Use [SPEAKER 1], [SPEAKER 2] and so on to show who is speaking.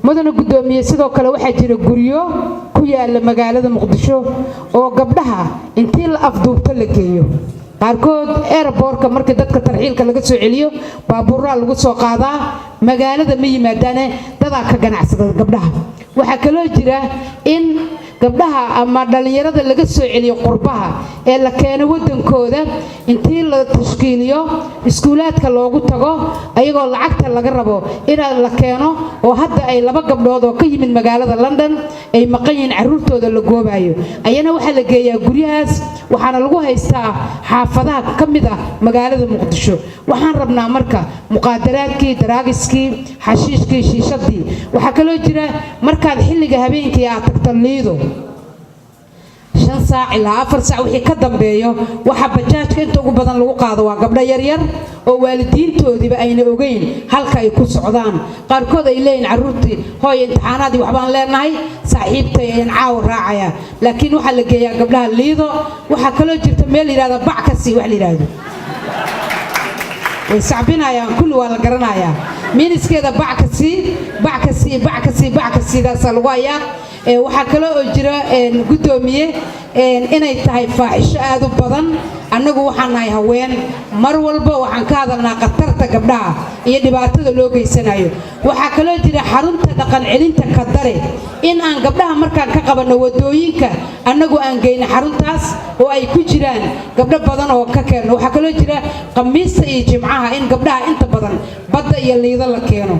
[SPEAKER 1] mudana gudoomiye sidoo kale waxa jira guryo ku yaala magaalada Muqdisho oo gabdhaha intii la afduubto la geeyo qaarkood airportka marka dadka tarxiilka laga soo celiyo baabuurra lagu soo qaadaa magaalada ma yimaadaan dad ka ganacsada gabdhaha waxa kale oo jira in gabdhaha ama dhalinyarada laga soo celiyo qurbaha ee la keeno wadankooda intii la tashkiiliyo iskuulaadka loogu tago ayagoo lacagta laga rabo in la keeno oo hadda ay laba gabdhood oo ka yimid magaalada London ay maqayeen caruurtooda la goobayo ayana waxa la geeyaa guryahaas waxaana lagu haystaa xaafadaha kamid ah magaalada Muqdisho waxaan rabnaa marka muqaadaraadkii daraagiskii xashiishkii shiishadii waxa kale oo jira markaad xilliga habeenkii aad tagto liido 5 saac ilaa 4 saac wixii ka dambeeyo waxa bajaajka inta ugu badan lagu qaado waa gabdho yar yar oo waalidiintoodiba ayna ogeyn halka ay ku socdaan qaarkood ay leeyeen caruurtii hooy imtixaanaadii waxbaan leenahay saaxiibtay aan caaw raacaya laakiin waxa la geeyaa gabdhaha liido waxa kale oo jirta meel yiraahdo backasi wax la yiraahdo way sacbinayaan kulli waa la garanayaa miniskeeda backasi daas lagu hayaa waxa kale oo jira gudoomiye inay tahay faaxisho aad u badan annagu waxaan nahay haween mar walba waxaan ka hadalnaa qatarta gabdhaha iyo dhibaatada loo geysanayo waxa kale oo jira xarunta dhaqan celinta ka dare in aan gabdhaha markaan ka qabano wadooyinka annagu aan geeyno xaruntaas oo ay ku jiraan gabdho badan oo ka keeno waxa kale oo jira qamiista iyo jimcaha in gabdhaha inta badan badda iyo liido la keeno